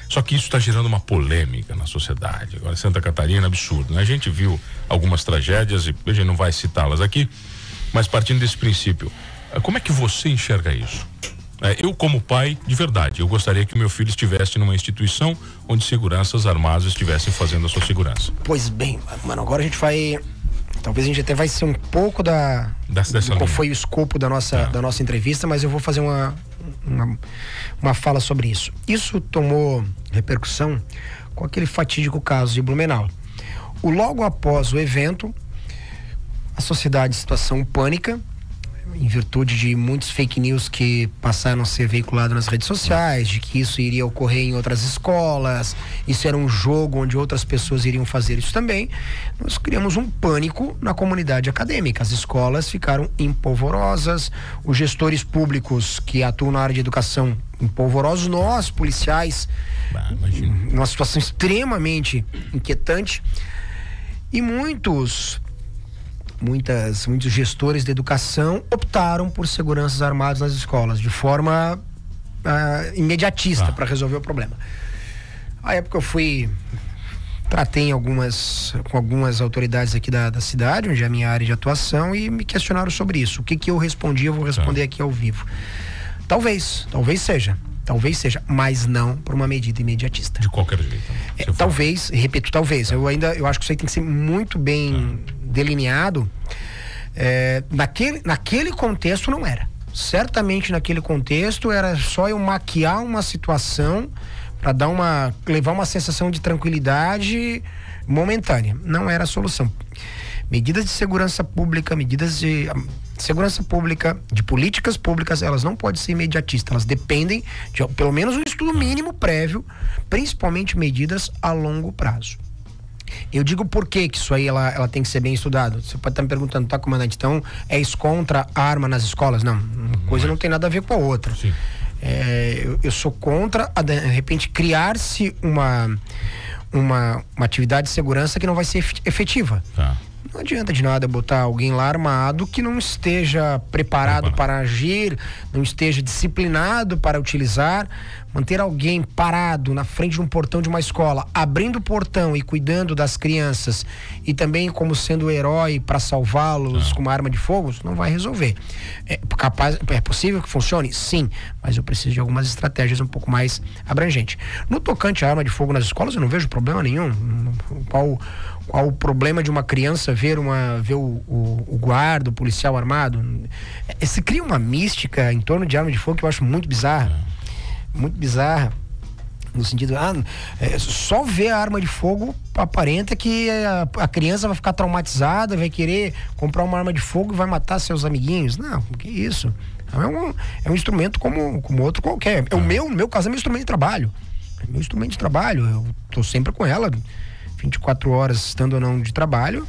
Só que isso está gerando uma polêmica na sociedade. Agora, Santa Catarina, absurdo. Né? A gente viu algumas tragédias e a gente não vai citá-las aqui, mas partindo desse princípio, como é que você enxerga isso? Eu, como pai, de verdade, eu gostaria que o meu filho estivesse numa instituição onde seguranças armadas estivessem fazendo a sua segurança. Pois bem, mano, agora a gente vai... Talvez a gente até vai ser um pouco qual foi o escopo da nossa entrevista, mas eu vou fazer uma fala sobre isso. Isso tomou repercussão com aquele fatídico caso de Blumenau. Logo após o evento, a sociedade em situação pânica, em virtude de muitos fake news que passaram a ser veiculados nas redes sociais, de que isso iria ocorrer em outras escolas, isso era um jogo onde outras pessoas iriam fazer isso também, nós criamos um pânico na comunidade acadêmica. As escolas ficaram empolvorosas, os gestores públicos que atuam na área de educação empolvorosos, nós, policiais, numa situação extremamente inquietante, e muitos gestores de educação optaram por seguranças armadas nas escolas de forma imediatista para resolver o problema. À época eu tratei com algumas autoridades aqui da cidade, onde é a minha área de atuação, e me questionaram sobre isso. O que eu respondi, eu vou responder aqui ao vivo. Talvez seja, mas não por uma medida imediatista. De qualquer jeito. Talvez. Eu acho que isso aí tem que ser muito bem delineado. Naquele contexto não era. Certamente naquele contexto era só eu maquiar uma situação para levar uma sensação de tranquilidade momentânea. Não era a solução. Medidas de segurança pública, de políticas públicas, elas não podem ser imediatistas, elas dependem de pelo menos um estudo mínimo prévio, principalmente medidas a longo prazo. Eu digo por que isso aí ela tem que ser bem estudado. Você pode estar me perguntando, tá, comandante, então é isso contra a arma nas escolas? Não, uma coisa não tem nada a ver com a outra. Sim. Eu sou contra, de repente, criar-se uma atividade de segurança que não vai ser efetiva. Tá. Não adianta de nada botar alguém lá armado que não esteja preparado para agir, não esteja disciplinado para utilizar. Manter alguém parado na frente de um portão de uma escola, abrindo o portão e cuidando das crianças e também como sendo o herói para salvá-los com uma arma de fogo, isso não vai resolver. É possível que funcione? Sim, mas eu preciso de algumas estratégias um pouco mais abrangentes. No tocante à arma de fogo nas escolas, eu não vejo problema nenhum. Qual o problema de uma criança ver o guarda, o policial armado? Se cria uma mística em torno de arma de fogo que eu acho muito bizarra. Muito bizarra, no sentido, só ver a arma de fogo aparenta que a criança vai ficar traumatizada, vai querer comprar uma arma de fogo e vai matar seus amiguinhos. Não, que isso? É um instrumento como outro qualquer. O meu caso é meu instrumento de trabalho. É meu instrumento de trabalho. Eu tô sempre com ela, 24 horas estando ou não de trabalho.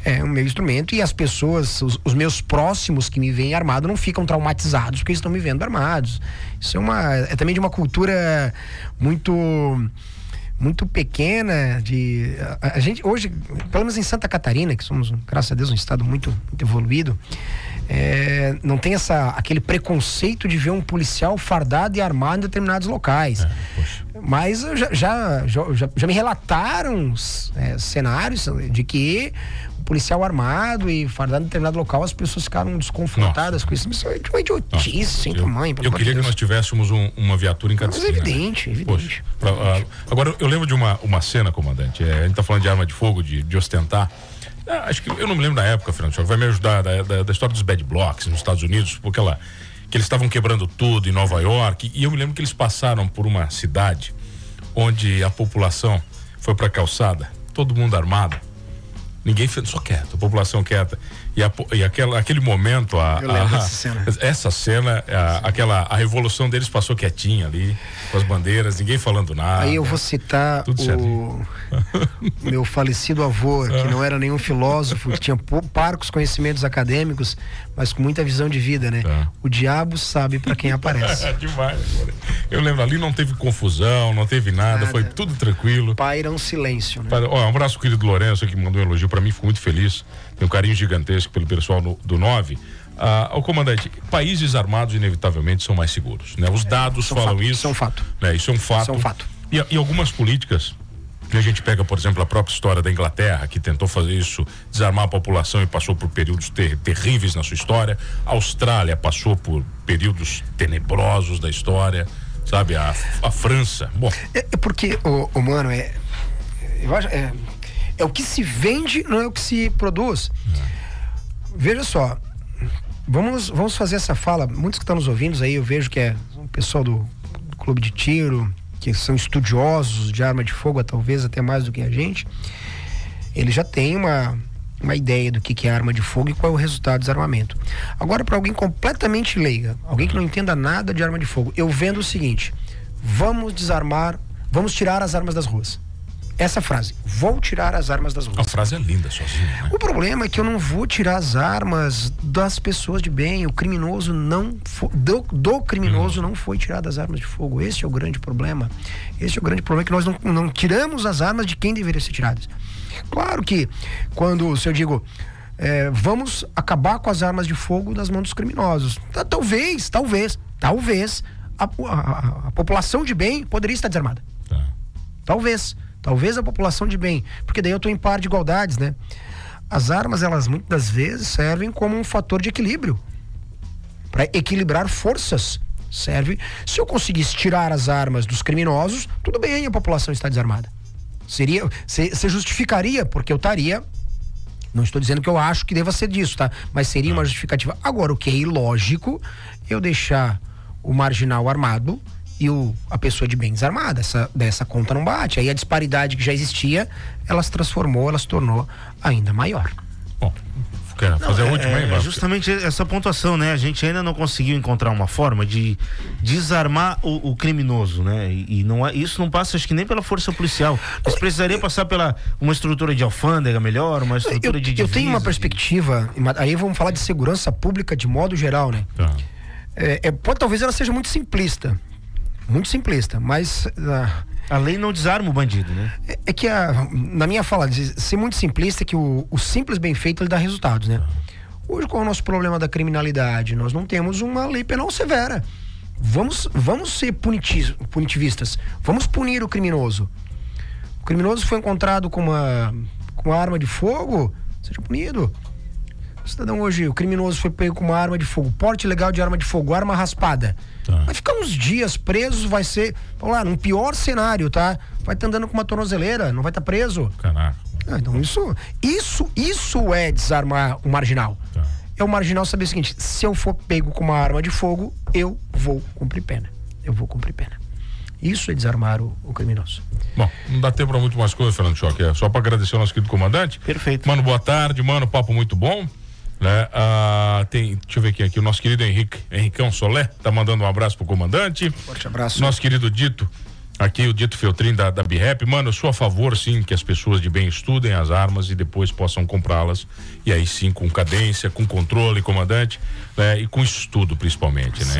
É o meu instrumento, e as pessoas, os meus próximos que me veem armado não ficam traumatizados porque eles estão me vendo armados. Isso é também de uma cultura muito pequena. A gente hoje, pelo menos em Santa Catarina, que somos, graças a Deus, um estado muito, muito evoluído, não tem aquele preconceito de ver um policial fardado e armado em determinados locais. Mas já me relataram cenários de que policial armado e fardado em determinado local, as pessoas ficaram desconfortadas com isso. Isso é uma idiotice sem tamanho. Eu queria que nós tivéssemos uma viatura em cada esquina. Mas evidente. Poxa, agora, eu lembro de uma cena, comandante. A gente tá falando de arma de fogo, de ostentar. Acho que eu não me lembro da época, Fernando, vai me ajudar, da história dos bad blocks nos Estados Unidos, porque que eles estavam quebrando tudo em Nova York, e eu me lembro que eles passaram por uma cidade onde a população foi pra calçada, todo mundo armado. Ninguém fez, só quieto, a população quieta. E aquele momento, essa cena, a revolução deles passou quietinha ali, com as bandeiras, ninguém falando nada. Aí eu vou citar o meu falecido avô, que não era nenhum filósofo, que tinha parcos conhecimentos acadêmicos, mas com muita visão de vida, né? O diabo sabe para quem aparece. Demais. Eu lembro, ali não teve confusão, não teve nada. Foi tudo tranquilo. Paira um silêncio, né? Um abraço, querido Lourenço, que mandou um elogio para mim, fico muito feliz. Tenho um carinho gigantesco pelo pessoal do 9. O comandante, países armados inevitavelmente são mais seguros, né? Os dados falam isso. Isso é um fato. Né? Isso é um fato. E algumas políticas, que a gente pega, por exemplo, a própria história da Inglaterra, que tentou fazer isso, desarmar a população e passou por períodos terríveis na sua história. A Austrália passou por períodos tenebrosos da história, sabe? A França. Bom. Porque, mano, eu acho, é o que se vende, não é o que se produz. Veja só, vamos fazer essa fala. Muitos que estão nos ouvindo aí, eu vejo que é o pessoal do clube de tiro, que são estudiosos de arma de fogo, talvez até mais do que a gente. Eles já têm uma ideia do que é arma de fogo e qual é o resultado do desarmamento. Agora, para alguém completamente leiga, alguém que não entenda nada de arma de fogo, eu vendo o seguinte: vamos desarmar, vamos tirar as armas das ruas. Essa frase, vou tirar as armas das ruas. A frase é linda sozinha, né? O problema é que eu não vou tirar as armas das pessoas de bem. O criminoso do criminoso não foi tirado as armas de fogo. Esse é o grande problema. Esse é o grande problema, que nós não tiramos as armas de quem deveria ser tiradas. Claro que se eu digo vamos acabar com as armas de fogo das mãos dos criminosos, talvez a população de bem poderia estar desarmada. Talvez a população de bem, porque daí eu estou em par de igualdades, né? As armas, elas muitas das vezes servem como um fator de equilíbrio, para equilibrar forças. Serve. Se eu conseguisse tirar as armas dos criminosos, tudo bem, a população está desarmada. Você justificaria, porque eu estaria. Não estou dizendo que eu acho que deva ser disso, tá? Mas seria uma justificativa. Agora, o que é ilógico, eu deixar o marginal armado e a pessoa de bem desarmada. Dessa conta não bate. Aí a disparidade que já existia, ela se transformou, ela se tornou ainda maior. Bom, quer fazer a última aí, justamente essa pontuação, né? A gente ainda não conseguiu encontrar uma forma de desarmar o criminoso, né? E não é, isso não passa, acho que nem pela força policial. Isso precisaria passar pela uma estrutura de alfândega melhor, uma estrutura de divisas. Eu tenho uma perspectiva, aí vamos falar de segurança pública de modo geral, né? Tá. Talvez ela seja muito simplista, mas a lei não desarma o bandido, né? É que na minha fala, ser muito simplista é que o simples bem feito ele dá resultados, né? Hoje, qual é o nosso problema da criminalidade? Nós não temos uma lei penal severa. Vamos ser punitivistas. Vamos punir o criminoso. O criminoso foi encontrado com uma arma de fogo, seja punido. O cidadão hoje, o criminoso foi pego com uma arma de fogo, porte ilegal de arma de fogo, arma raspada. Tá. Vai ficar uns dias preso, vai ser, vamos lá, num pior cenário, tá? Vai estar andando com uma tornozeleira, não vai estar preso. Caraca. Então isso é desarmar o marginal. Tá. É o marginal saber o seguinte: se eu for pego com uma arma de fogo, eu vou cumprir pena. Isso é desarmar o criminoso. Bom, não dá tempo para muito mais coisa, Fernando Choque. É só para agradecer ao nosso querido comandante. Perfeito. Mano, boa tarde, mano, papo muito bom. Né? Deixa eu ver aqui, o nosso querido Henricão Solé tá mandando um abraço pro comandante. Forte abraço. Nosso querido Dito, aqui o Dito Feltrin da BREP. Mano, eu sou a favor sim que as pessoas de bem estudem as armas e depois possam comprá-las, e aí sim com cadência, com controle, comandante, né? E com estudo principalmente, né?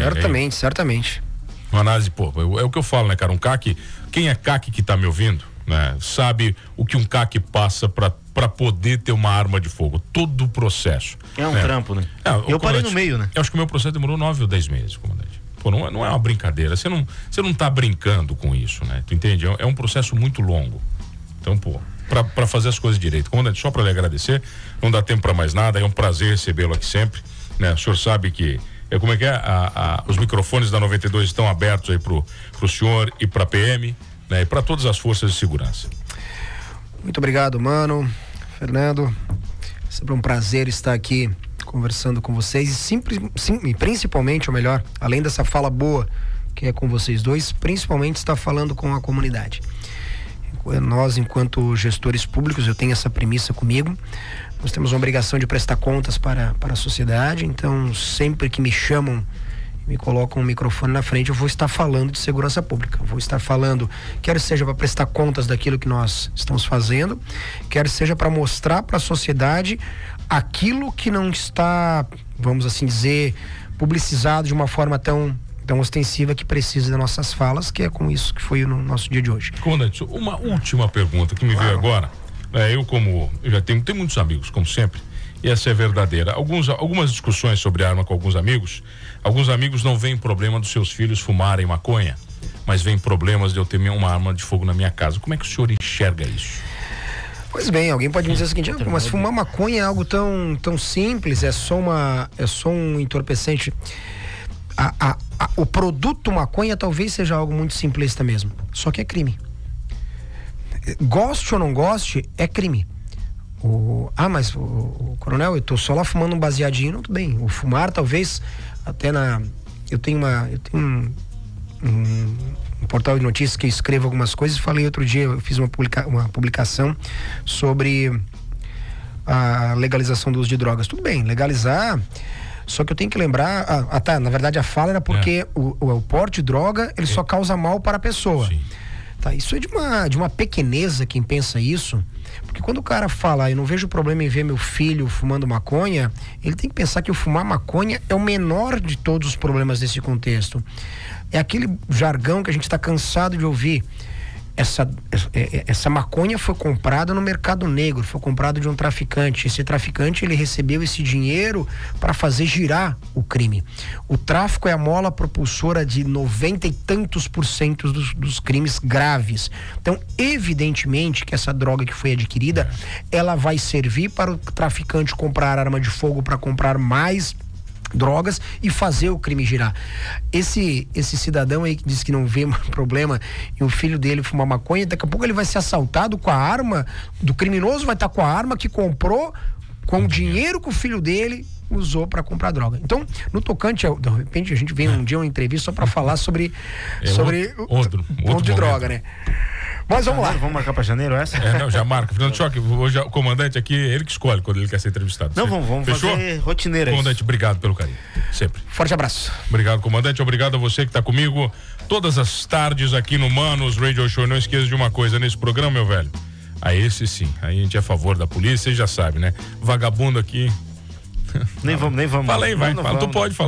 Certamente. Uma análise, é o que eu falo, né, cara? Um CAC, quem é CAC que tá me ouvindo, né? Sabe o que um CAC passa para poder ter uma arma de fogo, todo o processo. É um trampo, né? Eu parei no meio, né? Eu acho que o meu processo demorou 9 ou 10 meses, comandante. Não é uma brincadeira, você não tá brincando com isso, né? Tu entende? É um processo muito longo. Então, para fazer as coisas direito. Comandante, só para lhe agradecer, não dá tempo para mais nada, é um prazer recebê-lo aqui sempre, né? O senhor sabe que os microfones da 92 estão abertos aí pro senhor e pra PM, né? E para todas as forças de segurança. Muito obrigado, mano, Fernando. Sempre um prazer estar aqui conversando com vocês e principalmente, ou melhor, além dessa fala boa que é com vocês dois, principalmente estar falando com a comunidade. Nós, enquanto gestores públicos, eu tenho essa premissa comigo, nós temos uma obrigação de prestar contas para a sociedade, então sempre que me chamam, me colocam um microfone na frente, eu vou estar falando de segurança pública, eu vou estar falando, quer seja para prestar contas daquilo que nós estamos fazendo, quer seja para mostrar para a sociedade aquilo que não está, vamos assim dizer, publicizado de uma forma tão ostensiva que precisa das nossas falas, que é com isso que foi no nosso dia de hoje. Comandante, uma última pergunta que me veio agora, eu já tenho muitos amigos, como sempre, e essa é verdadeira. Algumas discussões sobre arma com alguns amigos não veem problema dos seus filhos fumarem maconha, mas vem problemas de eu ter uma arma de fogo na minha casa. Como é que o senhor enxerga isso? Pois bem, alguém pode me dizer o seguinte: mas fumar maconha é algo tão simples, é só um entorpecente. O produto maconha talvez seja algo muito simplista mesmo, só que é crime. Goste ou não goste, é crime. Mas o coronel, eu tô só lá fumando um baseadinho, não, tudo bem. O fumar talvez até eu tenho um portal de notícias que eu escrevo algumas coisas. Falei outro dia, eu fiz uma publicação sobre a legalização do uso de drogas. Tudo bem, legalizar, só que eu tenho que lembrar, na verdade a fala era porque o porte de droga, ele só causa mal para a pessoa. Sim. Tá, isso é de uma pequeneza quem pensa isso, porque quando o cara fala, eu não vejo problema em ver meu filho fumando maconha, ele tem que pensar que o fumar maconha é o menor de todos os problemas desse contexto. É aquele jargão que a gente está cansado de ouvir. Essa maconha foi comprada no mercado negro, foi comprada de um traficante. Esse traficante, ele recebeu esse dinheiro para fazer girar o crime. O tráfico é a mola propulsora de 90 e tantos % dos crimes graves. Então, evidentemente que essa droga que foi adquirida, ela vai servir para o traficante comprar arma de fogo, para comprar mais drogas e fazer o crime girar. Esse cidadão aí que diz que não vê problema em o filho dele fumar maconha, daqui a pouco ele vai ser assaltado com a arma do criminoso, vai estar com a arma que comprou com o dinheiro que o filho dele usou para comprar droga. Então, no tocante, de repente a gente vem um dia uma entrevista só para falar sobre outro de droga, né? Mas vamos lá. Vamos marcar pra janeiro essa? Não, já marca. Fernando Choque, hoje o comandante aqui, ele que escolhe quando ele quer ser entrevistado. Não, vamos fazer rotineira. Comandante, obrigado pelo carinho. Sempre. Forte abraço. Obrigado, comandante. Obrigado a você que está comigo todas as tardes aqui no Manos Radio Show. Não esqueça de uma coisa nesse programa, meu velho. Esse sim. Aí a gente é a favor da polícia, você já sabe, né? Vagabundo aqui. Nem vamos. Fala aí, vai. Tu pode falar.